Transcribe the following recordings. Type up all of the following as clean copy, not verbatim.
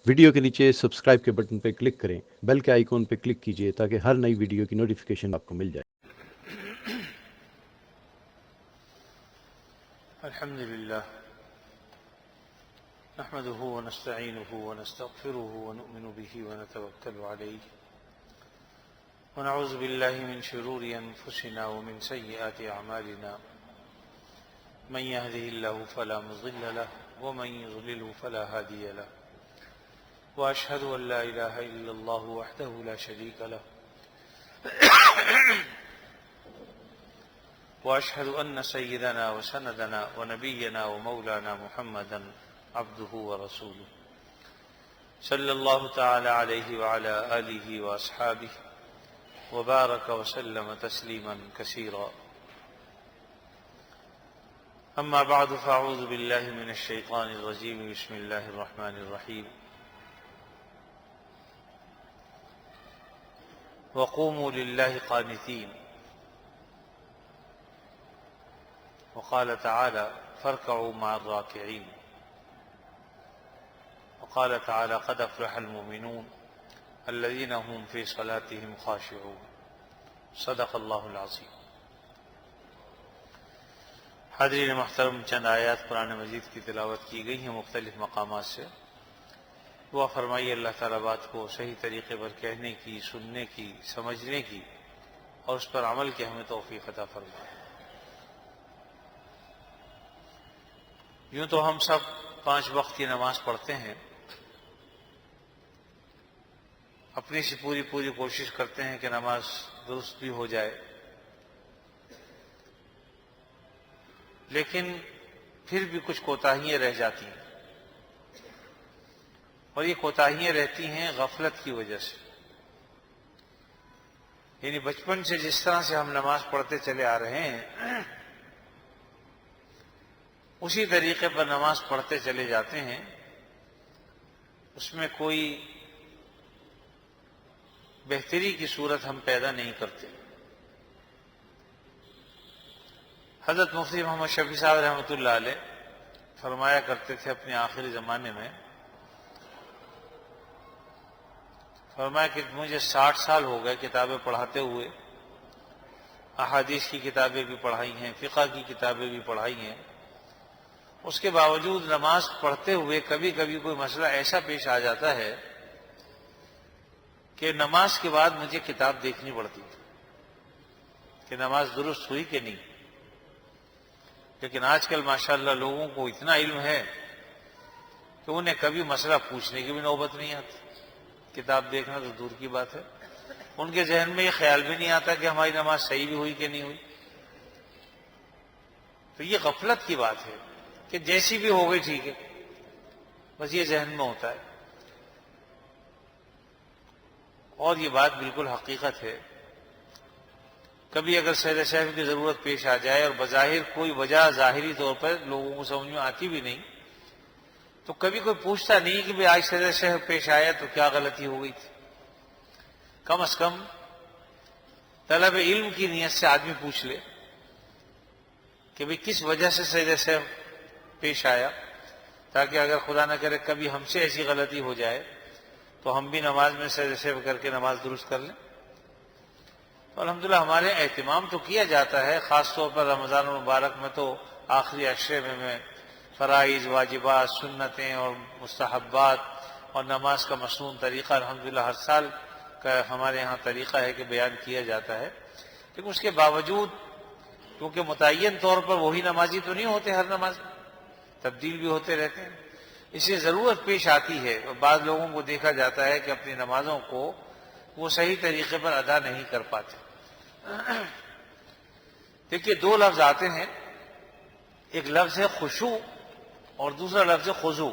Video کے نیچے subscribe کے بٹن پہ کلک کریں، بیل کے آئیکن پہ کلک کیجئے تاکہ ہر نئی ویڈیو کی نوٹیفیکیشن آپ کو مل جائے۔ الحمد لله نحمده ونستعينه ونستغفره ونؤمن به ونتوكل عليه ونعوذ بالله من شرور أنفسنا ومن سيئات أعمالنا من يهده الله فلا مضل له ومن يضلله فلا هادي له وأشهد أن لا إله إلا الله وحده لا شريك له وأشهد أن سيدنا وسندنا ونبينا ومولانا محمدا عبده ورسوله صلى الله تعالى عليه وعلى آله وأصحابه وبارك وسلم تسليما كثيرا. أما بعد فأعوذ بالله من الشيطان الرجيم. بسم الله الرحمن الرحيم. وقوموا لله قانتين. وقال تعالى فاركعوا مع الراكعين. وقال تعالى قد أفلح المؤمنون الذين هم في صلاتهم خاشعون. صدق اللہ العظیم. حاضرین محترم، چند آیات قرآن مجید کی تلاوت کی گئی ہیں مختلف مقامات سے. دعا فرمائیے اللہ تعالیٰ بات کو صحیح طریقے پر کہنے کی، سننے کی، سمجھنے کی اور اس پر عمل کی ہمیں توفیق عطا فرمائے. یوں تو ہم سب 5 وقت کی نماز پڑھتے ہیں، اپنی سے پوری کوشش کرتے ہیں کہ نماز درست بھی ہو جائے، لیکن پھر بھی کچھ کوتاہیاں رہ جاتی ہیں، اور یہ کوتاہیاں رہتی ہیں غفلت کی وجہ سے. یعنی بچپن سے جس طرح سے ہم نماز پڑھتے چلے آ رہے ہیں اسی طریقے پر نماز پڑھتے چلے جاتے ہیں، اس میں کوئی بہتری کی صورت ہم پیدا نہیں کرتے. حضرت مفتی محمد شفیع صاحب رحمۃ اللہ علیہ فرمایا کرتے تھے اپنے آخری زمانے میں، فرمایا کہ مجھے 60 سال ہو گئے کتابیں پڑھاتے ہوئے، احادیث کی کتابیں بھی پڑھائی ہیں، فقہ کی کتابیں بھی پڑھائی ہیں، اس کے باوجود نماز پڑھتے ہوئے کبھی کبھی کوئی مسئلہ ایسا پیش آ جاتا ہے کہ نماز کے بعد مجھے کتاب دیکھنی پڑتی ہے کہ نماز درست ہوئی کہ نہیں. لیکن آج کل ماشاءاللہ لوگوں کو اتنا علم ہے کہ انہیں کبھی مسئلہ پوچھنے کی بھی نوبت نہیں آتی، کتاب دیکھنا تو دور کی بات ہے. ان کے ذہن میں یہ خیال بھی نہیں آتا کہ ہماری نماز صحیح بھی ہوئی کہ نہیں ہوئی. تو یہ غفلت کی بات ہے کہ جیسی بھی ہو گئی ٹھیک ہے، بس یہ ذہن میں ہوتا ہے. اور یہ بات بالکل حقیقت ہے. کبھی اگر سجدہ سہو کی ضرورت پیش آ جائے اور بظاہر کوئی وجہ ظاہری طور پر لوگوں کو سمجھ میں آتی بھی نہیں، تو کبھی کوئی پوچھتا نہیں کہ بھی آج سجدہ سہو پیش آیا تو کیا غلطی ہو گئی تھی. کم از کم طلب علم کی نیت سے آدمی پوچھ لے کہ بھی کس وجہ سے سجدہ سہو پیش آیا، تاکہ اگر خدا نہ کرے کبھی ہم سے ایسی غلطی ہو جائے تو ہم بھی نماز میں سجدہ سہو کر کے نماز درست کر لیں. تو الحمدللہ ہمارے اہتمام تو کیا جاتا ہے، خاص طور پر رمضان المبارک میں تو آخری عشرے میں فرائض، واجبات، سنتیں اور مستحبات اور نماز کا مسنون طریقہ الحمدللہ ہر سال کا ہمارے ہاں طریقہ ہے کہ بیان کیا جاتا ہے. لیکن اس کے باوجود کیونکہ متعین طور پر وہی نمازی تو نہیں ہوتے، ہر نماز میں تبدیل بھی ہوتے رہتے ہیں، اس لیے ضرورت پیش آتی ہے. اور بعض لوگوں کو دیکھا جاتا ہے کہ اپنی نمازوں کو وہ صحیح طریقے پر ادا نہیں کر پاتے. دیکھیے 2 لفظ آتے ہیں، ایک لفظ ہے خشوع اور دوسرا لفظ ہے خضوع.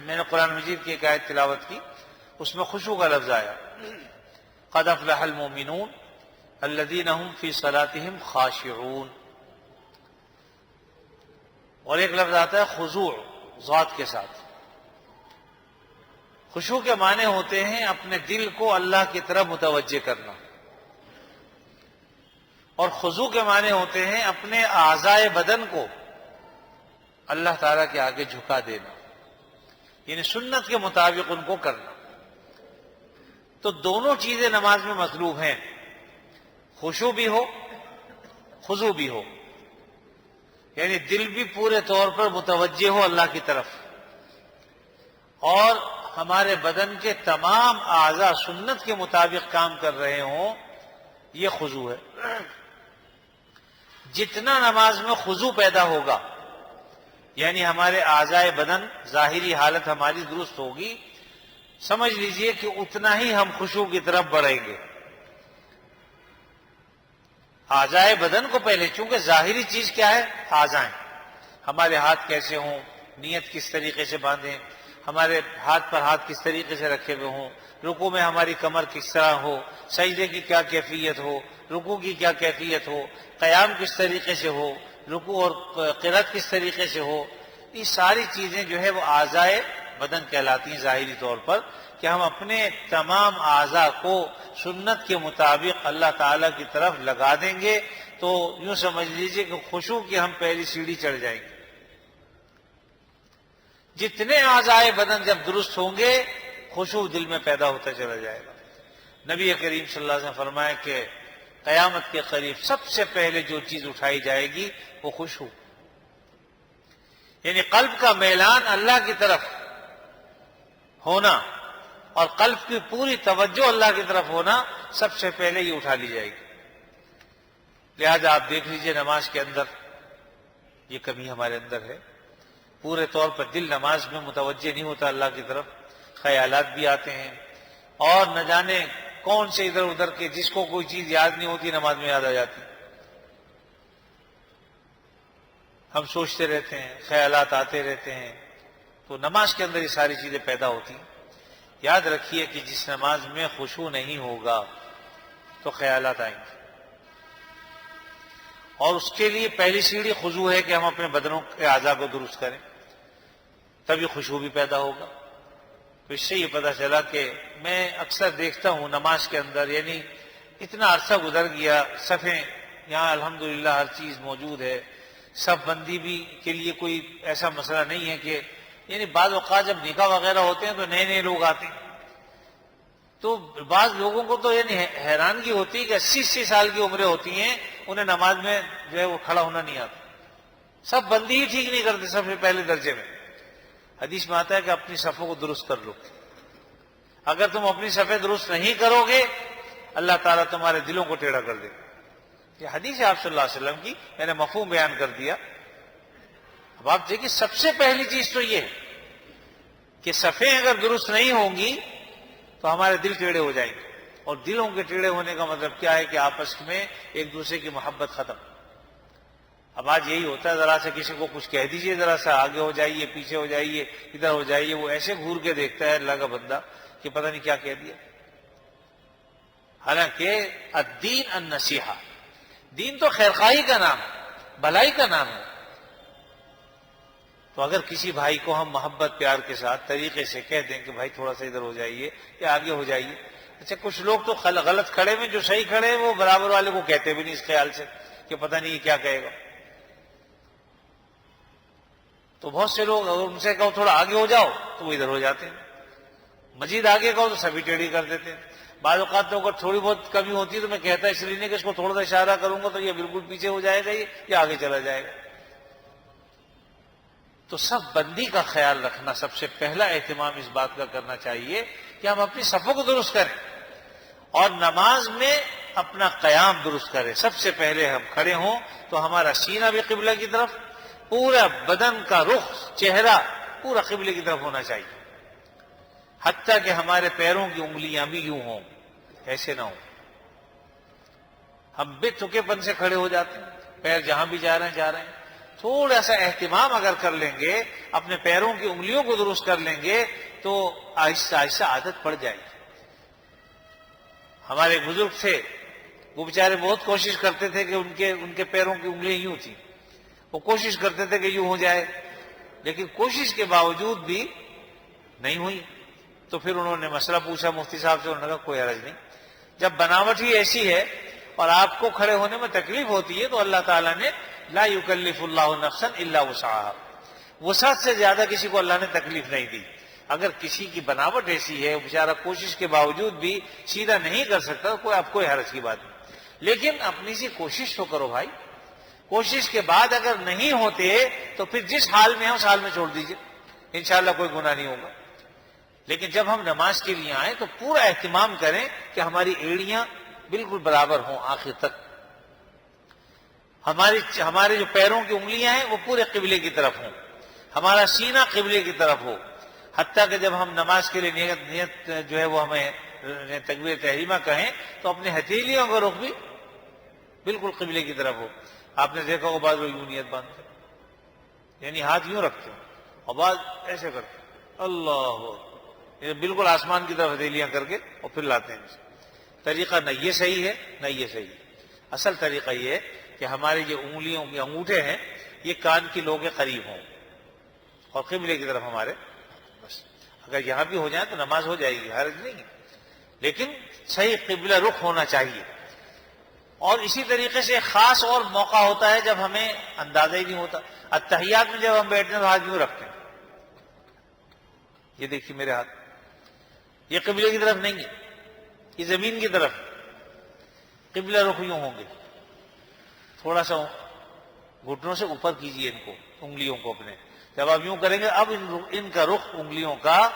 میں نے قرآن مجید کی ایک آیت تلاوت کی، اس میں خشوع کا لفظ آیا، قد افلح المؤمنون الذین هم فی صلاتهم خاشعون. اور ایک لفظ آتا ہے خضوع ذات کے ساتھ. خشوع کے معنی ہوتے ہیں اپنے دل کو اللہ کی طرف متوجہ کرنا، اور خضوع کے معنی ہوتے ہیں اپنے اعضائے بدن کو اللہ تعالیٰ کے آگے جھکا دینا. یعنی سنت کے مطابق ان کو کرنا. تو دونوں چیزیں نماز میں مطلوب ہیں، خشوع بھی ہو، خضوع بھی ہو، یعنی دل بھی پورے طور پر متوجہ ہو اللہ کی طرف، اور ہمارے بدن کے تمام اعضاء سنت کے مطابق کام کر رہے ہوں، یہ خضوع ہے. جتنا نماز میں خضوع پیدا ہوگا، یعنی ہمارے اعضاء بدن ظاہری حالت ہماری درست ہوگی، سمجھ لیجئے کہ اتنا ہی ہم خشوع کی طرف بڑھیں گے. اعضاء بدن کو پہلے، چونکہ ظاہری چیز کیا ہے؟ اعضاء. ہمارے ہاتھ کیسے ہوں، نیت کس طریقے سے باندھیں، ہمارے ہاتھ پر ہاتھ کس طریقے سے رکھے ہوئے ہوں، رکوع میں ہماری کمر کس طرح ہو، سجدے کی کیا کیفیت ہو، رکوع کی کیا کیفیت ہو، قیام کس طریقے سے ہو، رکوع اور قرات کس طریقے سے ہو. یہ ساری چیزیں جو ہے وہ اعضاء بدن کہلاتی ہیں ظاہری طور پر، کہ ہم اپنے تمام اعضاء کو سنت کے مطابق اللہ تعالیٰ کی طرف لگا دیں گے، تو یوں سمجھ لیجئے کہ خشوع کی ہم پہلی سیڑھی چڑھ جائیں گے. جتنے اعضاء بدن جب درست ہوں گے، خشوع دل میں پیدا ہوتا چلا جائے گا. نبی کریم صلی اللہ علیہ وسلم فرمایا کہ قیامت کے قریب سب سے پہلے جو چیز اٹھائی جائے گی وہ خشوع، یعنی قلب کا میلان اللہ کی طرف ہونا اور قلب کی پوری توجہ اللہ کی طرف ہونا، سب سے پہلے یہ اٹھا لی جائے گی. لہذا آپ دیکھ لیجئے نماز کے اندر یہ کمی ہمارے اندر ہے، پورے طور پر دل نماز میں متوجہ نہیں ہوتا اللہ کی طرف، خیالات بھی آتے ہیں، اور نہ جانے کون سے ادھر ادھر کے، جس کو کوئی چیز یاد نہیں ہوتی نماز میں یاد آ جاتی. ہم سوچتے رہتے ہیں، خیالات آتے رہتے ہیں، تو نماز کے اندر یہ ساری چیزیں پیدا ہوتی ہیں. یاد رکھیے کہ جس نماز میں خشوع نہیں ہوگا تو خیالات آئیں گے، اور اس کے لیے پہلی سیڑھی خضوع ہے کہ ہم اپنے بدنوں کے اعضاء کو درست کریں، تبھی خشوع بھی پیدا ہوگا. تو اس سے یہ پتہ چلا کہ میں اکثر دیکھتا ہوں نماز کے اندر، یعنی اتنا عرصہ گزر گیا، صفیں یہاں الحمدللہ ہر چیز موجود ہے، صف بندی بھی کے لیے کوئی ایسا مسئلہ نہیں ہے کہ، یعنی بعض اوقات جب نکاح وغیرہ ہوتے ہیں تو نئے نئے لوگ آتے ہیں، تو بعض لوگوں کو تو یعنی حیرانگی ہوتی ہے کہ 80 سال کی عمریں ہوتی ہیں، انہیں نماز میں جو ہے وہ کھڑا ہونا نہیں آتا، صف بندی ہی ٹھیک نہیں کرتے صف پہلے درجے میں. حدیث میں آتا ہے کہ اپنی صفوں کو درست کر لو. اگر تم اپنی صفیں درست نہیں کرو گے، اللہ تعالیٰ تمہارے دلوں کو ٹیڑھا کر دے. یہ حدیث ہے آپ صلی اللہ علیہ وسلم کی، میں نے مفہوم بیان کر دیا. اب آپ دیکھیں سب سے پہلی چیز تو یہ ہے کہ صفیں اگر درست نہیں ہوں گی تو ہمارے دل ٹیڑھے ہو جائیں گے، اور دلوں کے ٹیڑھے ہونے کا مطلب کیا ہے کہ آپس میں ایک دوسرے کی محبت ختم. اب آج یہی ہوتا ہے، ذرا سے کسی کو کچھ کہہ دیجئے، ذرا سا آگے ہو جائیے، پیچھے ہو جائیے، ادھر ہو جائیے، وہ ایسے گھور کے دیکھتا ہے اللہ کا بندہ کہ پتہ نہیں کیا کہہ دیا. حالانکہ الدین النصیحہ، دین تو خیرخواہی کا نام ہے، بھلائی کا نام ہے. تو اگر کسی بھائی کو ہم محبت پیار کے ساتھ طریقے سے کہہ دیں کہ بھائی تھوڑا سا ادھر ہو جائیے یا آگے ہو جائیے. اچھا کچھ لوگ تو غلط کھڑے میں، جو صحیح کھڑے ہیں وہ برابر والے کو کہتے بھی نہیں اس خیال سے کہ پتہ نہیں یہ کیا کہے گا. تو بہت سے لوگ اگر ان سے کہو تھوڑا آگے ہو جاؤ تو وہ ادھر ہو جاتے ہیں، مزید آگے کہو تو سبھی ٹیڑھی کر دیتے ہیں. بعض اوقات تو اگر تھوڑی بہت کمی ہوتی ہے تو میں کہتا اس لیے نہیں کہ اس کو تھوڑا سا اشارہ کروں گا تو یہ بالکل پیچھے ہو جائے گا، یہ آگے چلا جائے گا. تو سب بندی کا خیال رکھنا، سب سے پہلا اہتمام اس بات کا کرنا چاہیے کہ ہم اپنی صفوں کو درست کریں، اور نماز میں اپنا قیام درست کریں. سب سے پہلے ہم کھڑے ہوں تو ہمارا سینہ بھی قبلہ کی طرف، پورا بدن کا رخ، چہرہ پورا قبلے کی طرف ہونا چاہیے، حتیٰ کہ ہمارے پیروں کی انگلیاں بھی یوں ہوں، ایسے نہ ہوں. ہم بے تکے پن سے کھڑے ہو جاتے ہیں، پیر جہاں بھی جا رہے ہیں. تھوڑا سا اہتمام اگر کر لیں گے، اپنے پیروں کی انگلیوں کو درست کر لیں گے تو آہستہ آہستہ عادت پڑ جائے گی. ہمارے بزرگ تھے، وہ بیچارے بہت کوشش کرتے تھے کہ ان کے پیروں کی انگلیاں یوں تھیں، وہ کوشش کرتے تھے کہ یوں ہو جائے، لیکن کوشش کے باوجود بھی نہیں ہوئی. تو پھر انہوں نے مسئلہ پوچھا مفتی صاحب سے، انہوں نے کہا کوئی حرج نہیں، جب بناوٹ ہی ایسی ہے اور آپ کو کھڑے ہونے میں تکلیف ہوتی ہے تو اللہ تعالیٰ نے لا یکلف اللہ نفسا الا وسعها، وسعت سے زیادہ کسی کو اللہ نے تکلیف نہیں دی. اگر کسی کی بناوٹ ایسی ہے بیچارہ کوشش کے باوجود بھی سیدھا نہیں کر سکتا تو اب کوئی حرج کی بات نہیں، لیکن اپنی سی کوشش تو کرو بھائی. کوشش کے بعد اگر نہیں ہوتے تو پھر جس حال میں ہے اس حال میں چھوڑ دیجئے، انشاءاللہ کوئی گناہ نہیں ہوگا. لیکن جب ہم نماز کے لیے آئیں تو پورا اہتمام کریں کہ ہماری ایڑیاں بالکل برابر ہوں آخر تک، ہمارے جو پیروں کی انگلیاں ہیں وہ پورے قبلے کی طرف ہوں، ہمارا سینہ قبلے کی طرف ہو. حتیٰ کہ جب ہم نماز کے لیے نیت جو ہے وہ ہمیں تکبیر تحریمہ کہیں تو اپنے ہتھیلیوں کا رخ بھی بالکل قبلے کی طرف ہو. آپ نے دیکھا وہ بعض لوگ یوں نیت باندھتے ہیں، یعنی ہاتھ یوں رکھتے ہیں اور بعض ایسے کرتے ہیں، اللہ، بالکل آسمان کی طرف ہتھیلیاں کر کے اور پھر لاتے ہیں. طریقہ نہ یہ صحیح ہے نہ یہ صحیح ہے. اصل طریقہ یہ ہے کہ ہمارے جو انگلیوں کے انگوٹھے ہیں یہ کان کی لو کے قریب ہوں اور قبلے کی طرف ہمارے، بس اگر یہاں بھی ہو جائے تو نماز ہو جائے گی، حرج نہیں ہے، لیکن صحیح قبلہ رخ ہونا چاہیے. اور اسی طریقے سے خاص اور موقع ہوتا ہے جب ہمیں اندازہ ہی نہیں ہوتا. اتحیات میں جب ہم بیٹھتے ہیں تو ہاتھ یوں رکھتے ہیں، یہ دیکھیے میرے ہاتھ، یہ قبلے کی طرف نہیں ہے، یہ زمین کی طرف. قبلہ رخ یوں ہوں گے، تھوڑا سا گھٹنوں سے اوپر کیجئے ان کو، انگلیوں کو اپنے. جب آپ یوں کریں گے اب ان کا رخ انگلیوں کا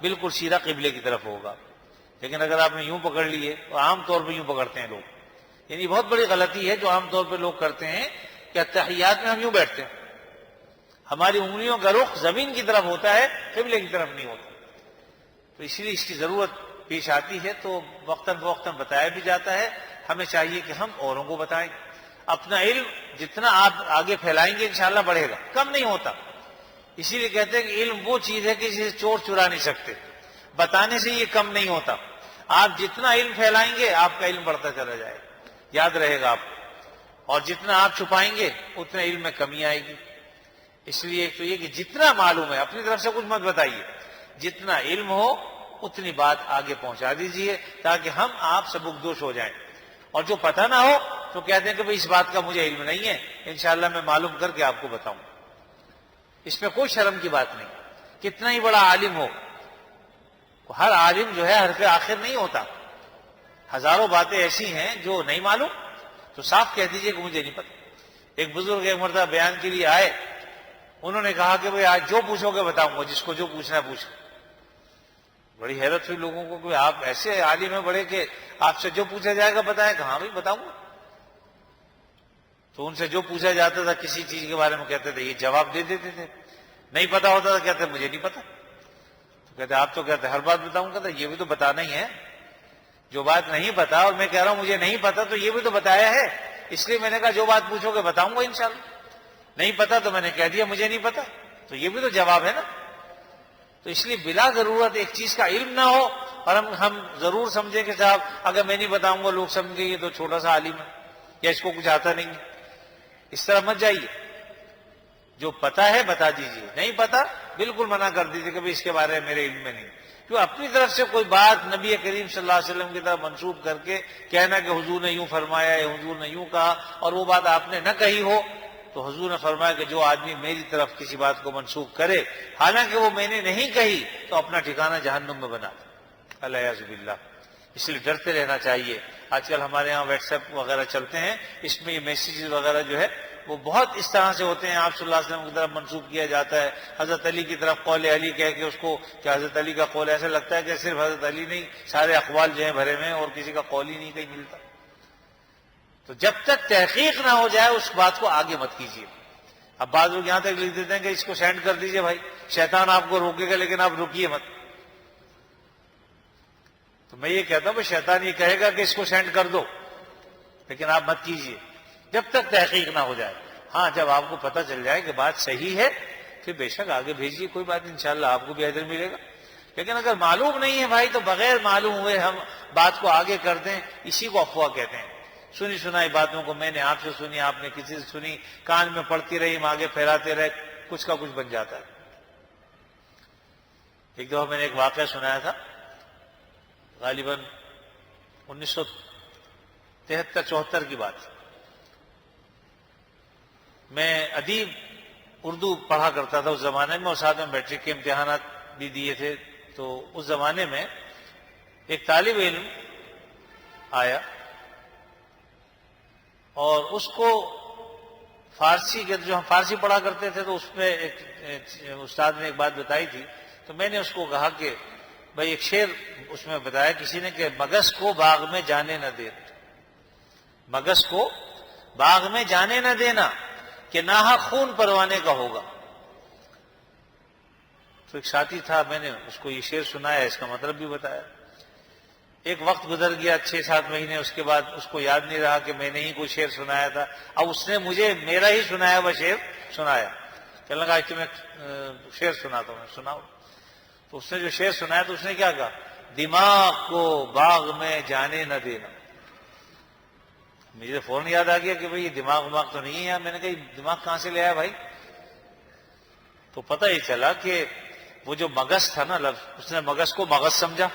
بالکل سیدھا قبلے کی طرف ہوگا. لیکن اگر آپ نے یوں پکڑ لیے، تو عام طور پہ یوں پکڑتے ہیں لوگ، یعنی بہت بڑی غلطی ہے جو عام طور پہ لوگ کرتے ہیں کہ اتحیات میں ہم یوں بیٹھتے ہیں، ہماری انگلیوں کا رخ زمین کی طرف ہوتا ہے، قبلے کی طرف نہیں ہوتا. تو اس لیے اس کی ضرورت پیش آتی ہے تو وقتاً فوقتاً بتایا بھی جاتا ہے. ہمیں چاہیے کہ ہم اوروں کو بتائیں. اپنا علم جتنا آپ آگے پھیلائیں گے انشاءاللہ بڑھے گا، کم نہیں ہوتا. اسی لیے کہتے ہیں کہ علم وہ چیز ہے کہ جسے چور چرا نہیں سکتے، بتانے سے یہ کم نہیں ہوتا. آپ جتنا علم پھیلائیں گے آپ کا علم بڑھتا چلا جائے گا، یاد رہے گا آپ کو. اور جتنا آپ چھپائیں گے اتنا علم میں کمی آئے گی. اس لیے ایک تو یہ کہ جتنا معلوم ہے اپنی طرف سے کچھ مت بتائیے، جتنا علم ہو اتنی بات آگے پہنچا دیجئے تاکہ ہم آپ سبکدوش ہو جائیں. اور جو پتہ نہ ہو تو کہتے ہیں کہ بھئی اس بات کا مجھے علم نہیں ہے، انشاءاللہ میں معلوم کر کے آپ کو بتاؤں. اس میں کوئی شرم کی بات نہیں. کتنا ہی بڑا عالم ہو، ہر عالم جو ہے ہر پہ آخر نہیں ہوتا. ہزاروں باتیں ایسی ہیں جو نہیں معلوم تو صاف کہہ دیجئے کہ مجھے نہیں پتہ. ایک بزرگ ایک مرتبہ بیان کے لیے آئے، انہوں نے کہا کہ بھئی آج جو پوچھو گے بتاؤں گا، جس کو جو پوچھنا ہے پوچھو. بڑی حیرت ہوئی لوگوں کو کہ آپ ایسے عالم ہیں بڑے کہ آپ سے جو پوچھا جائے گا بتائیں. کہاں بھئی بتاؤں گا. تو ان سے جو پوچھا جاتا تھا کسی چیز کے بارے میں کہتے تھے یہ جواب دے دیتے تھے. نہیں پتا ہوتا تھا کہتے مجھے نہیں پتا. تو کہتے آپ تو کہتے ہر بات بتاؤں گا. یہ بھی تو بتانا ہی ہے. جو بات نہیں پتا اور میں کہہ رہا ہوں مجھے نہیں پتا تو یہ بھی تو بتایا ہے. اس لیے میں نے کہا جو بات پوچھو گے بتاؤں گا انشاءاللہ. نہیں پتا تو میں نے کہہ دیا مجھے نہیں پتا، تو یہ بھی تو جواب ہے نا. تو اس لیے بلا ضرورت ایک چیز کا علم نہ ہو اور ہم ضرور سمجھیں کہ صاحب اگر میں نہیں بتاؤں گا لوگ سمجھیں گے یہ تو چھوٹا سا عالم ہے یا اس کو کچھ آتا نہیں ہے. اس طرح مت جائیے. جو پتا ہے بتا دیجئے، نہیں پتا بالکل منع کر دیجئے کہ اس کے بارے میں میرے علم میں نہیں. کیوں اپنی طرف سے کوئی بات نبی کریم صلی اللہ علیہ وسلم کی طرف منسوب کر کے کہنا کہ حضور نے یوں فرمایا یا حضور نے یوں کہا اور وہ بات آپ نے نہ کہی ہو، تو حضور نے فرمایا کہ جو آدمی میری طرف کسی بات کو منسوب کرے حالانکہ وہ میں نے نہیں کہی تو اپنا ٹھکانہ جہنم میں بنا دے. الیاذ باللہ. اس لیے ڈرتے رہنا چاہیے. آج کل ہمارے ہاں واٹس ایپ وغیرہ چلتے ہیں، اس میں یہ میسیجز وغیرہ جو ہے وہ بہت اس طرح سے ہوتے ہیں. آپ صلی اللہ علیہ وسلم کی طرف منسوب کیا جاتا ہے، حضرت علی کی طرف قول علی کہہ کے اس کو کہ حضرت علی کا قول. ایسا لگتا ہے کہ صرف حضرت علی نہیں سارے اقوال جو ہیں بھرے میں اور کسی کا قول ہی نہیں کہیں ملتا. تو جب تک تحقیق نہ ہو جائے اس بات کو آگے مت کیجیے. اب بعض لوگ یہاں تک لکھ دیتے ہیں کہ اس کو سینڈ کر دیجئے بھائی، شیطان آپ کو روکے گا لیکن آپ رکیے مت. تو میں یہ کہتا ہوں کہ شیطان یہ کہے گا کہ اس کو سینڈ کر دو لیکن آپ مت کیجیے جب تک تحقیق نہ ہو جائے. ہاں جب آپ کو پتہ چل جائے کہ بات صحیح ہے پھر بے شک آگے بھیجیے، کوئی بات انشاءاللہ آپ کو بھی اجر ملے گا. لیکن اگر معلوم نہیں ہے بھائی تو بغیر معلوم ہوئے ہم بات کو آگے کر دیں، اسی کو افواہ کہتے ہیں. سنی سنائی باتوں کو میں نے آپ سے سنی، آپ نے کسی سے سنی، کان میں پڑتی رہی، ہم آگے پھیلاتے رہے، کچھ کا کچھ بن جاتا ہے. ایک دفعہ میں نے ایک واقعہ سنایا تھا، غالباً 1973-74 کی بات. میں ادیب اردو پڑھا کرتا تھا اس زمانے میں اور ساتھ میں میٹرک کے امتحانات بھی دیے تھے، تو اس زمانے میں ایک طالب علم آیا اور اس کو فارسی کے، جو ہم فارسی پڑھا کرتے تھے تو اس میں ایک استاد نے ایک بات بتائی تھی، تو میں نے اس کو کہا کہ بھائی ایک شعر اس میں بتایا کسی نے کہ مگس کو باغ میں جانے نہ دینا، مگس کو باغ میں جانے نہ دینا کہ ناحق خون پروانے کا ہوگا۔ تو ایک ساتھی تھا، میں نے اس کو یہ شعر سنایا، اس کا مطلب بھی بتایا۔ ایک وقت گزر گیا 6-7 مہینے، اس کے بعد اس کو یاد نہیں رہا کہ میں نے ہی کوئی شعر سنایا تھا، اب اس نے مجھے میرا ہی سنایا وہ شعر سنایا، کہنے لگا کہ میں شعر سناتا ہوں، سناؤ۔ تو اس نے جو شعر سنایا تو اس نے کیا کہا، دماغ کو باغ میں جانے نہ دینا۔ مجھے فوراً یاد آ گیا کہ بھئی یہ دماغ تو نہیں ہے یار، میں نے کہا یہ دماغ کہاں سے لے آیا بھائی؟ تو پتہ ہی چلا کہ وہ جو مگس تھا نا لفظ، اس نے مگس کو مغز سمجھا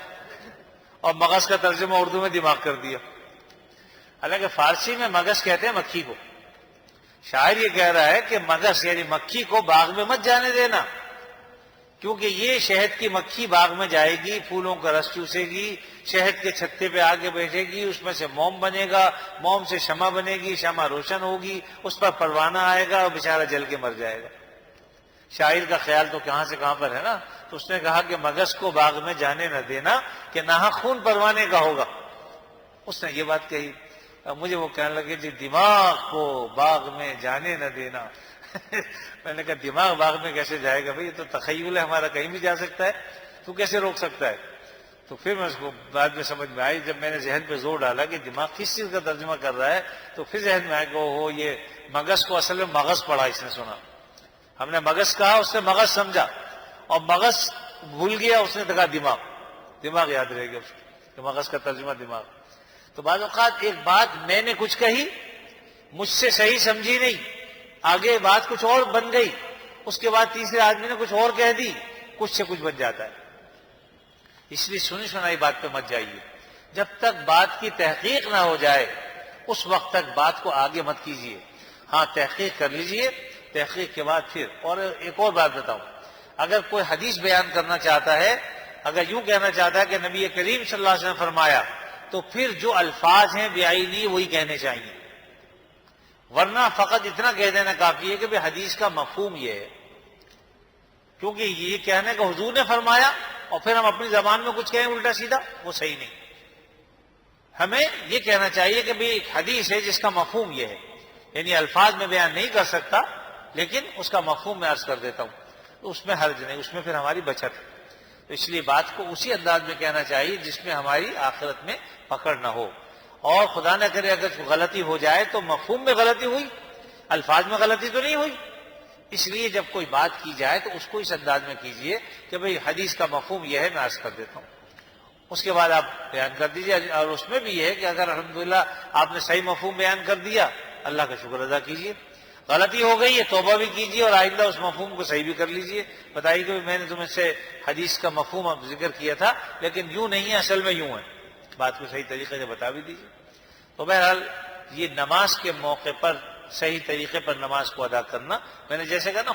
اور مغز کا ترجمہ اردو میں دماغ کر دیا۔ حالانکہ فارسی میں مگس کہتے ہیں مکھی کو۔ شاعر یہ کہہ رہا ہے کہ مگس یعنی مکھی کو باغ میں مت جانے دینا، کیونکہ یہ شہد کی مکھی باغ میں جائے گی، پھولوں کا رس چوسے گی، شہد کے چھتے پہ آگے بیٹھے گی، اس میں سے موم بنے گا، موم سے شمع بنے گی، شمع روشن ہوگی، اس پر پروانہ آئے گا اور بیچارہ جل کے مر جائے گا۔ شاعر کا خیال تو کہاں سے کہاں پر ہے نا۔ تو اس نے کہا کہ مگس کو باغ میں جانے نہ دینا کہ ناحق خون پروانے کا ہوگا۔ اس نے یہ بات کہی، مجھے وہ کہنے لگے جی دماغ کو باغ میں جانے نہ دینا۔ میں نے کہا دماغ باغ میں کیسے جائے گا بھائی، یہ تو تخیل ہے ہمارا، کہیں بھی جا سکتا ہے، تو کیسے روک سکتا ہے؟ تو پھر میں اس کو بعد میں سمجھ میں آئی، جب میں نے ذہن پہ زور ڈالا کہ دماغ کس چیز کا ترجمہ کر رہا ہے، تو پھر ذہن میں آیا کہ وہ یہ مگس کو اصل میں مغز پڑھا اس نے سنا۔ ہم نے مگس کہا، اس نے مغز سمجھا، اور مغز بھول گیا، اس نے کہا دماغ، دماغ یاد رہے گا اس کو کہ مغز کا ترجمہ دماغ۔ تو بعض اوقات ایک بات میں نے کچھ کہی، مجھ سے صحیح سمجھی نہیں، آگے بات کچھ اور بن گئی، اس کے بعد تیسرے آدمی نے کچھ اور کہہ دی، کچھ سے کچھ بن جاتا ہے۔ اس لیے سنی سنائی بات پہ مت جائیے، جب تک بات کی تحقیق نہ ہو جائے اس وقت تک بات کو آگے مت کیجیے۔ ہاں تحقیق کر لیجیے، تحقیق کے بعد پھر۔ اور ایک اور بات بتاؤں، اگر کوئی حدیث بیان کرنا چاہتا ہے، اگر یوں کہنا چاہتا ہے کہ نبی کریم صلی اللہ علیہ وسلم نے فرمایا، تو پھر جو الفاظ ہیں بعینی وہی کہنے چاہیے، ورنہ فقط اتنا کہہ دینا کافی ہے کہ بھئی حدیث کا مفہوم یہ ہے، کیونکہ یہ کہنے کا حضور نے فرمایا اور پھر ہم اپنی زبان میں کچھ کہیں الٹا سیدھا، وہ صحیح نہیں۔ ہمیں یہ کہنا چاہیے کہ بھئی ایک حدیث ہے جس کا مفہوم یہ ہے، یعنی الفاظ میں بیان نہیں کر سکتا لیکن اس کا مفہوم میں عرض کر دیتا ہوں، تو اس میں حرج نہیں، اس میں پھر ہماری بچت ہے۔ تو اس لیے بات کو اسی انداز میں کہنا چاہیے جس میں ہماری آخرت میں پکڑ نہ ہو، اور خدا نہ کرے اگر غلطی ہو جائے تو مفہوم میں غلطی ہوئی، الفاظ میں غلطی تو نہیں ہوئی۔ اس لیے جب کوئی بات کی جائے تو اس کو اس انداز میں کیجئے کہ بھئی حدیث کا مفہوم یہ ہے، میں عرض کر دیتا ہوں، اس کے بعد آپ بیان کر دیجئے۔ اور اس میں بھی یہ ہے کہ اگر الحمدللہ آپ نے صحیح مفہوم بیان کر دیا، اللہ کا شکر ادا کیجئے، غلطی ہو گئی ہے توبہ بھی کیجئے اور آئندہ اس مفہوم کو صحیح بھی کر لیجئے، بتائیے کہ میں نے تمہیں سے حدیث کا مفہوم اب ذکر کیا تھا لیکن یوں نہیں ہے، اصل میں یوں ہے، بات کو صحیح طریقے سے بتا بھی دیجئے۔ تو بہرحال یہ نماز کے موقع پر صحیح طریقے پر نماز کو ادا کرنا، میں نے جیسے کہا نا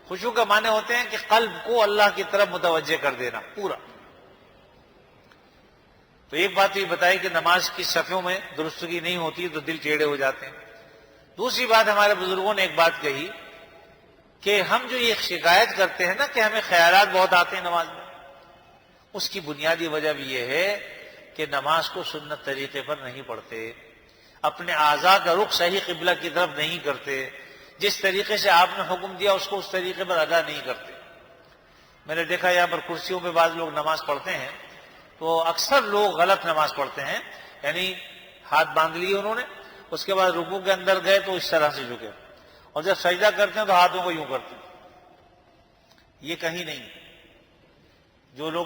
خشوع کا معنی ہوتے ہیں کہ قلب کو اللہ کی طرف متوجہ کر دینا پورا۔ تو ایک بات یہ بتائی کہ نماز کی صفوں میں درستگی نہیں ہوتی تو دل ٹیڑھے ہو جاتے ہیں۔ دوسری بات ہمارے بزرگوں نے ایک بات کہی کہ ہم جو یہ شکایت کرتے ہیں نا کہ ہمیں خیالات بہت آتے ہیں نماز میں، اس کی بنیادی وجہ بھی یہ ہے کہ نماز کو سنت طریقے پر نہیں پڑھتے، اپنے اعضاء کا رخ صحیح قبلہ کی طرف نہیں کرتے، جس طریقے سے آپ نے حکم دیا اس کو اس طریقے پر ادا نہیں کرتے۔ میں نے دیکھا یہاں پر کرسیوں پہ بعض لوگ نماز پڑھتے ہیں تو اکثر لوگ غلط نماز پڑھتے ہیں، یعنی ہاتھ باندھ لیے انہوں نے، اس کے بعد رکوع کے اندر گئے تو اس طرح سے جھکے، اور جب سجدہ کرتے ہیں تو ہاتھوں کو یوں کرتے ہیں۔ یہ کہیں نہیں۔ جو لوگ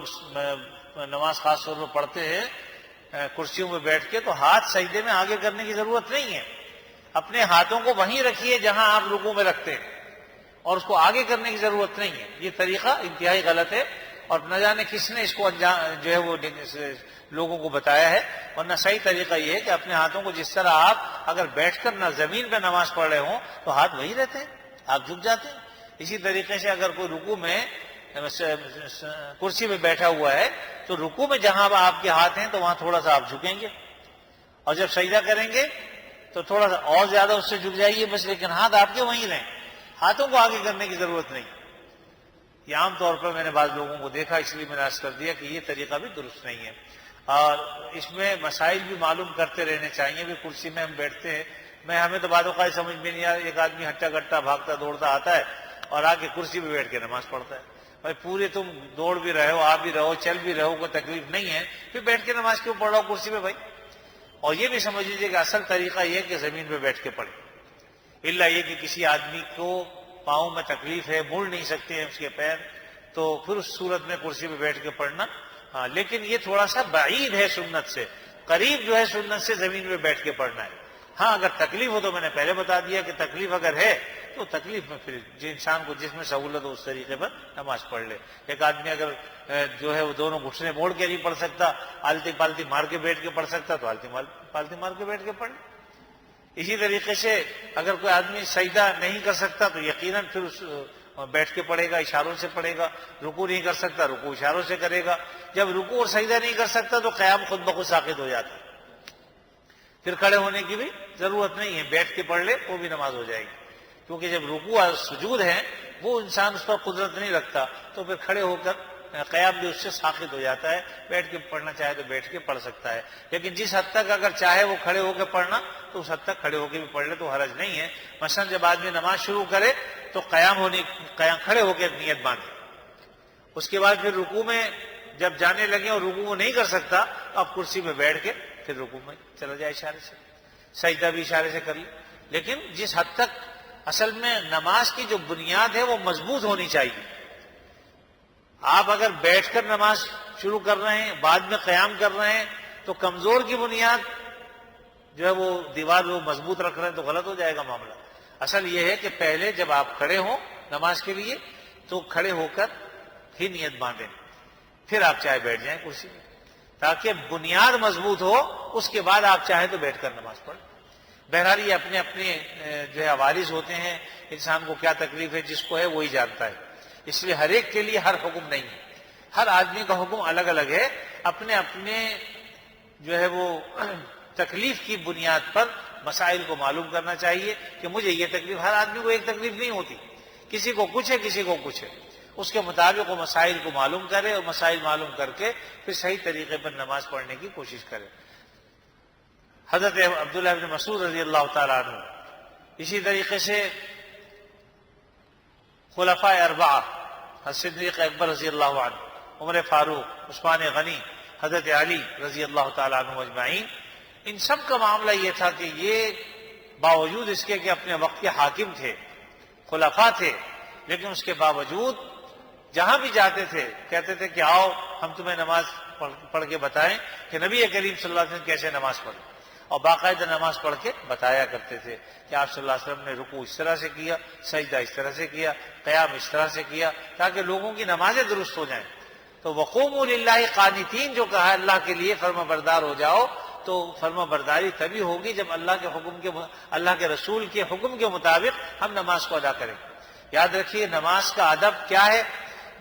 نماز خاص طور پر پڑھتے ہیں کرسیوں میں بیٹھ کے، تو ہاتھ سجدے میں آگے کرنے کی ضرورت نہیں ہے، اپنے ہاتھوں کو وہیں رکھیے جہاں آپ رکوع میں رکھتے ہیں، اور اس کو آگے کرنے کی ضرورت نہیں ہے۔ یہ طریقہ انتہائی غلط ہے، اور نہ جانے کس نے اس کو جو ہے وہ لوگوں کو بتایا ہے، ورنہ صحیح طریقہ یہ ہے کہ اپنے ہاتھوں کو جس طرح آپ اگر بیٹھ کر نہ زمین پہ نماز پڑھ رہے ہوں تو ہاتھ وہیں رہتے ہیں، آپ جھک جاتے ہیں۔ اسی طریقے سے اگر کوئی رکوع میں کرسی میں بیٹھا ہوا ہے تو رکوع میں جہاں آپ کے ہاتھ ہیں تو وہاں تھوڑا سا آپ جھکیں گے، اور جب سجدہ کریں گے تو تھوڑا سا اور زیادہ اس سے جھک جائیے بس، لیکن ہاتھ آپ کے وہیں رہیں، ہاتھوں کو آگے کرنے کی ضرورت نہیں۔ یہ عام طور پر میں نے بعض لوگوں کو دیکھا، اس لیے میں نے عرض کر دیا کہ یہ طریقہ بھی درست نہیں ہے، اور اس میں مسائل بھی معلوم کرتے رہنے چاہیے۔ بھی کرسی میں ہم بیٹھتے ہیں، ہمیں تو بعض اوقات سمجھ میں نہیں آ، ایک آدمی ہٹا کٹا بھاگتا دوڑتا آتا ہے اور آ کے کرسی پہ بیٹھ کے نماز پڑھتا ہے۔ بھائی پورے تم دوڑ بھی رہے ہو، آ بھی رہو، چل بھی رہو، کوئی تکلیف نہیں ہے، پھر بیٹھ کے نماز کیوں پڑھ رہا ہو کرسی پہ بھائی؟ اور یہ بھی سمجھ لیجیے کہ اصل طریقہ یہ ہے کہ زمین پہ بیٹھ کے پڑھے، الا یہ کہ کسی آدمی کو پاؤں میں تکلیف ہے، مڑ نہیں سکتے ہیں اس کے پیر، تو پھر اس صورت میں کرسی پہ بیٹھ کے پڑھنا، ہاں، لیکن یہ تھوڑا سا بعید ہے سنت سے، قریب جو ہے سنت سے زمین پہ بیٹھ کے پڑھنا ہے۔ ہاں اگر تکلیف ہو تو میں نے پہلے بتا دیا کہ تکلیف اگر ہے تو تکلیف میں پھر انسان کو جس میں سہولت ہو اس طریقے پر نماز پڑھ لے۔ ایک آدمی اگر جو ہے وہ دونوں گھٹنے موڑ کے نہیں پڑھ سکتا، آلتی پالتی مار کے بیٹھ کے پڑھ سکتا تو آلتی پالتی مار کے بیٹھ کے پڑھ لے۔ اسی طریقے سے اگر کوئی آدمی سجدہ نہیں کر سکتا تو یقیناً پھر اس بیٹھ کے پڑھے گا، اشاروں سے پڑھے گا، رکوع نہیں کر سکتا رکوع اشاروں سے کرے گا۔ جب رکوع اور سجدہ نہیں کر سکتا تو قیام خود بخود ساقط ہو جاتا ہے، پھر کھڑے ہونے کی بھی ضرورت نہیں ہے، بیٹھ کے پڑھ لے وہ بھی نماز ہو جائے گی، کیونکہ جب رکوع اور سجود ہے وہ انسان اس پر قدرت نہیں رکھتا تو پھر کھڑے ہو کر قیام بھی اس سے ساقط ہو جاتا ہے۔ بیٹھ کے پڑھنا چاہے تو بیٹھ کے پڑھ سکتا ہے، لیکن جس حد تک اگر چاہے وہ کھڑے ہو کے پڑھنا تو اس حد تک کھڑے ہو کے بھی پڑھ لے تو حرج نہیں ہے۔ مثلا جب آدمی نماز شروع کرے تو قیام کھڑے ہو کے نیت باندھے، اس کے بعد پھر رکوع میں جب جانے لگے اور رکوع وہ نہیں کر سکتا تو اب کرسی میں بیٹھ کے پھر رکوع میں چلا جائے اشارے سے، سجدہ بھی اشارے سے کر لے، لیکن جس حد تک اصل میں نماز کی جو بنیاد ہے وہ مضبوط ہونی چاہیے۔ آپ اگر بیٹھ کر نماز شروع کر رہے ہیں بعد میں قیام کر رہے ہیں تو کمزور کی بنیاد جو ہے وہ دیوار وہ مضبوط رکھ رہے ہیں تو غلط ہو جائے گا معاملہ۔ اصل یہ ہے کہ پہلے جب آپ کھڑے ہوں نماز کے لیے تو کھڑے ہو کر ہی نیت باندھیں، پھر آپ چاہے بیٹھ جائیں کرسی میں، تاکہ بنیاد مضبوط ہو، اس کے بعد آپ چاہیں تو بیٹھ کر نماز پڑھیں۔ بہرحال یہ اپنے اپنے جو ہے وارث ہوتے ہیں، انسان کو کیا تکلیف ہے جس کو ہے وہی جانتا ہے، اس لیے ہر ایک کے لیے ہر حکم نہیں ہے، ہر آدمی کا حکم الگ الگ ہے، اپنے اپنے جو ہے وہ تکلیف کی بنیاد پر مسائل کو معلوم کرنا چاہیے کہ مجھے یہ تکلیف، ہر آدمی کو ایک تکلیف نہیں ہوتی، کسی کو کچھ ہے کسی کو کچھ ہے، اس کے مطابق وہ مسائل کو معلوم کرے اور مسائل معلوم کر کے پھر صحیح طریقے پر نماز پڑھنے کی کوشش کرے۔ حضرت عبداللہ بن مسعود رضی اللہ تعالیٰ عنہ، اسی طریقے سے خلفاء اربعہ، حضرت صدیق اکبر رضی اللہ عنہ، عمر فاروق، عثمان غنی، حضرت علی رضی اللہ تعالیٰ عنہ اجمعین، ان سب کا معاملہ یہ تھا کہ یہ باوجود اس کے کہ اپنے وقت کے حاکم تھے، خلفاء تھے، لیکن اس کے باوجود جہاں بھی جاتے تھے کہتے تھے کہ آؤ ہم تمہیں نماز پڑھ کے بتائیں کہ نبی کریم صلی اللہ علیہ وسلم کیسے نماز پڑھے، اور باقاعدہ نماز پڑھ کے بتایا کرتے تھے کہ آپ صلی اللہ علیہ وسلم نے رکوع اس طرح سے کیا، سجدہ اس طرح سے کیا، قیام اس طرح سے کیا، تاکہ لوگوں کی نمازیں درست ہو جائیں۔ تو وقوموا للہ قانتین جو کہا ہے اللہ کے لیے فرما بردار ہو جاؤ، تو فرما برداری تبھی ہوگی جب اللہ کے رسول کے حکم کے مطابق ہم نماز کو ادا کریں۔ یاد رکھیے نماز کا ادب کیا ہے،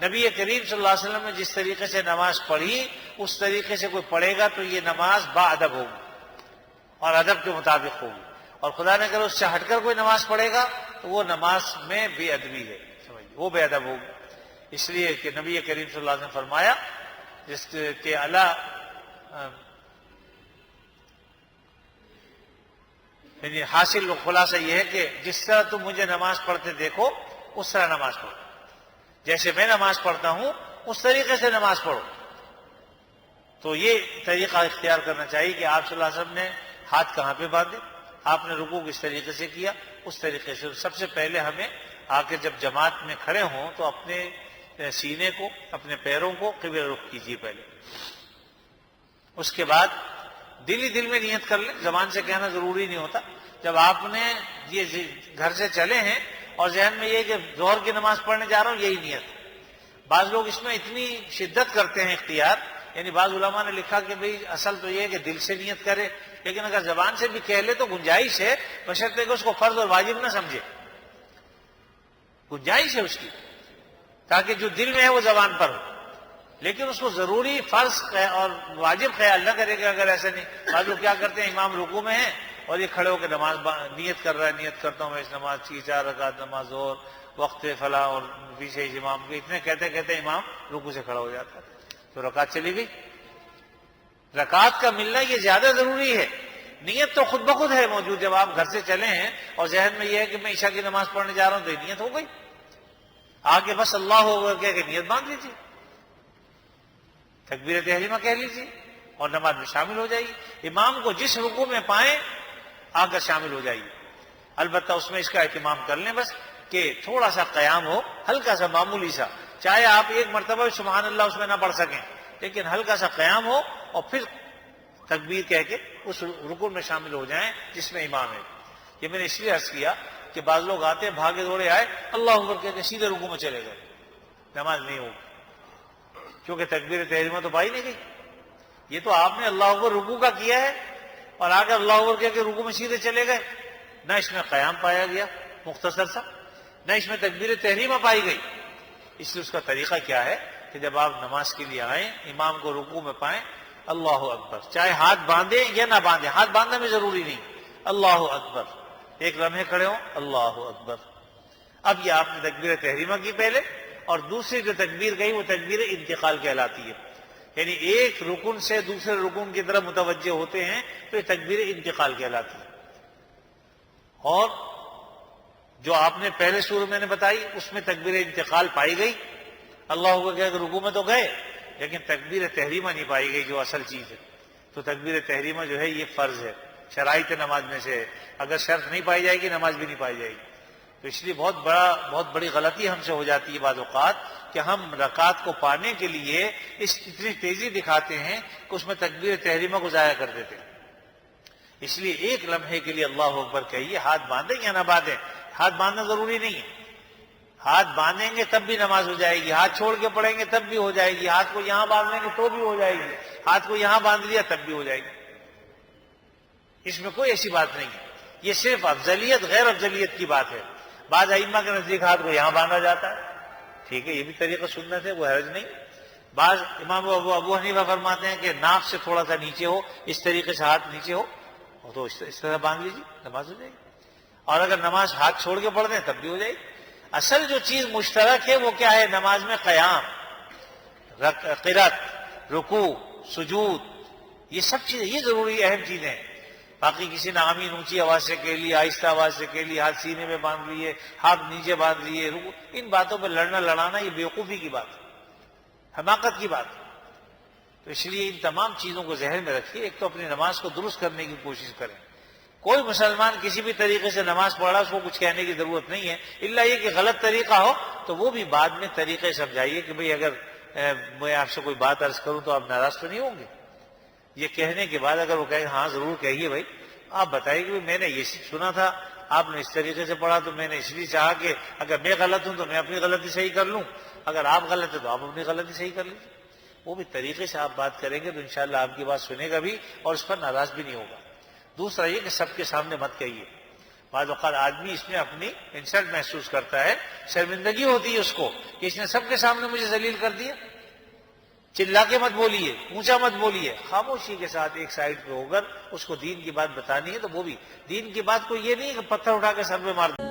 نبی کریم صلی اللہ علیہ وسلم نے جس طریقے سے نماز پڑھی اس طریقے سے کوئی پڑھے گا تو یہ نماز با ادب ہوگی اور ادب کے مطابق ہوگی، اور خدا نے اگر اس سے ہٹ کر کوئی نماز پڑھے گا تو وہ نماز میں بے ادبی ہے، سمجھیے وہ بے ادب ہوگی۔ اس لیے کہ نبی کریم صلی اللہ علیہ وسلم نے فرمایا جس کہ یعنی حاصل خلاصہ یہ ہے کہ جس طرح تم مجھے نماز پڑھتے دیکھو اس طرح نماز پڑھو، جیسے میں نماز پڑھتا ہوں اس طریقے سے نماز پڑھو۔ تو یہ طریقہ اختیار کرنا چاہیے کہ آپ صلی اللہ علیہ وسلم نے ہاتھ کہاں پہ باندھے، آپ نے رکوع کس طریقے سے کیا، اس طریقے سے سب سے پہلے ہمیں آ کے جب جماعت میں کھڑے ہوں تو اپنے سینے کو اپنے پیروں کو قبلہ رخ کیجیے پہلے، اس کے بعد دل ہی دل میں نیت کر لیں، زبان سے کہنا ضروری نہیں ہوتا۔ جب آپ نے یہ گھر سے چلے ہیں اور ذہن میں یہ کہ ظہر کی نماز پڑھنے جا رہا ہوں یہی نیت، بعض لوگ اس میں اتنی شدت کرتے ہیں اختیار، یعنی بعض علماء نے لکھا کہ بھئی اصل تو یہ ہے کہ دل سے نیت کرے، لیکن اگر زبان سے بھی کہہ لے تو گنجائش ہے، بشرطے کہ اس کو فرض اور واجب نہ سمجھے، گنجائش ہے اس کی۔ تاکہ جو دل میں ہے وہ زبان پر ہو، لیکن اس کو ضروری فرض اور واجب خیال نہ کرے گا. اگر ایسا نہیں، بعض لوگ کیا کرتے ہیں، امام رکوع میں ہے اور یہ کھڑے ہو کے نماز نیت کر رہا ہے، نیت کرتا ہوں میں اس نماز کی 4 رکعت نماز اور وقت فلاں، اور پیچھے امام کے اتنے کہتے کہتے امام رکوع سے کھڑا ہو جاتا ہے، تو رکعت چلی گئی. رکعت کا ملنا یہ زیادہ ضروری ہے. نیت تو خود بخود ہے موجود، جب آپ گھر سے چلے ہیں اور ذہن میں یہ ہے کہ میں عشاء کی نماز پڑھنے جا رہا ہوں تو یہ نیت ہو گئی، آگے بس اللہ ہو کہہ کے نیت باندھ لیجیے، تکبیر تحریمہ کہہ لیجیے اور نماز میں شامل ہو جائیے. امام کو جس رکوع میں پائیں آ کر شامل ہو جائیے. البتہ اس میں اس کا اہتمام کر لیں بس کہ تھوڑا سا قیام ہو، ہلکا سا معمولی سا، چاہے آپ ایک مرتبہ سبحان اللہ اس میں نہ پڑھ سکیں، لیکن ہلکا سا قیام ہو اور پھر تکبیر کہہ کے اس رکوع میں شامل ہو جائیں جس میں امام ہے. یہ میں نے اس لیے عرض کیا کہ بعض لوگ آتے ہیں بھاگے دوڑے آئے اللہ اکبر کہہ کے سیدھے رکوع میں چلے گئے، نماز نہیں ہوگی، کیونکہ تکبیر تحریمہ تو پائی نہیں گئی. یہ تو آپ نے اللہ اکبر رکوع کا کیا ہے اور آ کر اللہ اکبر کہہ کے رکوع میں سیدھے چلے گئے. نہ اس میں قیام پایا گیا مختصر سا، نہ اس میں تکبیر تحریمہ پائی گئی. اس لیے اس کا طریقہ کیا ہے کہ جب آپ نماز کے لیے آئیں، امام کو رکوع میں پائیں، اللہ اکبر، چاہے ہاتھ باندھیں یا نہ باندھیں، ہاتھ باندھنا بھی ضروری نہیں، اللہ اکبر، ایک لمحے کھڑے ہوں اللہ اکبر. اب یہ آپ نے تکبیر تحریمہ کی پہلے، اور دوسری جو تکبیر گئی وہ تکبیر انتقال کہلاتی ہے، یعنی ایک رکن سے دوسرے رکن کی طرف متوجہ ہوتے ہیں تو یہ تکبیر انتقال کہلاتی ہے. اور جو آپ نے پہلے سورہ میں نے بتائی اس میں تکبیر انتقال پائی گئی، اللہ اکبر کہہ کے رکوع میں تو گئے لیکن تکبیر تحریمہ نہیں پائی گئی جو اصل چیز ہے. تو تکبیر تحریمہ جو ہے یہ فرض ہے، شرائط نماز میں سے ہے، اگر شرط نہیں پائی جائے گی نماز بھی نہیں پائی جائے گی. تو اس لیے بہت بڑی غلطی ہم سے ہو جاتی ہے بعض اوقات کہ ہم رکعت کو پانے کے لیے اتنی تیزی دکھاتے ہیں کہ اس میں تکبیر تحریمہ کو ضائع کر دیتے ہیں. اس لیے ایک لمحے کے لیے اللہ اکبر کہیے، ہاتھ باندھیں یا نہ باندھیں. ہاتھ باندھنا ضروری نہیں ہے، ہاتھ باندھیں گے تب بھی نماز ہو جائے گی، ہاتھ چھوڑ کے پڑھیں گے تب بھی ہو جائے گی، ہاتھ کو یہاں باندھ لیں گے تو بھی ہو جائے گی، ہاتھ کو یہاں باندھ لیا تب بھی ہو جائے گی. اس میں کوئی ایسی بات نہیں ہے، یہ صرف افضلیت غیر افضلیت کی بات ہے. بعض ائمہ کے نزدیک ہاتھ کو یہاں باندھا جاتا ہے، ٹھیک ہے، یہ بھی طریقہ سنت ہے، وہ حرج نہیں. بعض امام ابو حنیفہ فرماتے ہیں کہ ناف سے تھوڑا سا نیچے ہو، اس طریقے سے ہاتھ نیچے ہو تو اس طرح باندھ لیجیے، نماز ہو جائے گی. اور اگر نماز ہاتھ چھوڑ کے پڑھ دیں تب بھی ہو جائے گی. اصل جو چیز مشترک ہے وہ کیا ہے؟ نماز میں قیام، قرات، رکوع، سجود، یہ سب چیزیں، یہ ضروری اہم چیزیں ہیں. باقی کسی نے آمین اونچی آواز سے کہہ لی، آہستہ آواز سے کہہ لی، ہاتھ سینے میں باندھ لیے، ہاتھ نیچے باندھ لیے، ان باتوں پہ لڑنا لڑانا یہ بیوقوفی کی بات ہے، حماقت کی بات ہے. تو اس لیے ان تمام چیزوں کو ذہن میں رکھیے. ایک تو اپنی نماز کو درست کرنے کی کوشش کریں. کوئی مسلمان کسی بھی طریقے سے نماز پڑھا اس کو کچھ کہنے کی ضرورت نہیں ہے، الا یہ کہ غلط طریقہ ہو تو وہ بھی بعد میں طریقے سمجھائیے کہ بھئی اگر میں آپ سے کوئی بات عرض کروں تو آپ ناراض تو نہیں ہوں گے. یہ کہنے کے بعد اگر وہ کہے ہاں ضرور کہیے بھائی، آپ بتائیے کہ میں نے یہ سنا تھا آپ نے اس طریقے سے پڑھا تو میں نے اس لیے چاہا کہ اگر میں غلط ہوں تو میں اپنی غلطی صحیح کر لوں، اگر آپ غلط ہیں تو آپ اپنی غلطی صحیح کر لیجیے. وہ بھی طریقے سے آپ بات کریں گے تو انشاءاللہ آپ کی بات سنے گا بھی اور اس پر ناراض بھی نہیں ہوگا. دوسرا یہ کہ سب کے سامنے مت کہیے. بعض اوقات آدمی اس میں اپنی انسلٹ محسوس کرتا ہے، شرمندگی ہوتی ہے اس کو کہ اس نے سب کے سامنے مجھے ذلیل کر دیا. چلا کے مت بولیے، اونچا مت بولیے، خاموشی کے ساتھ ایک سائڈ پہ ہو کر اس کو دین کی بات بتانی ہے تو وہ بھی دین کی بات کو یہ نہیں کہ پتھر اٹھا کے سر پہ مار دیں.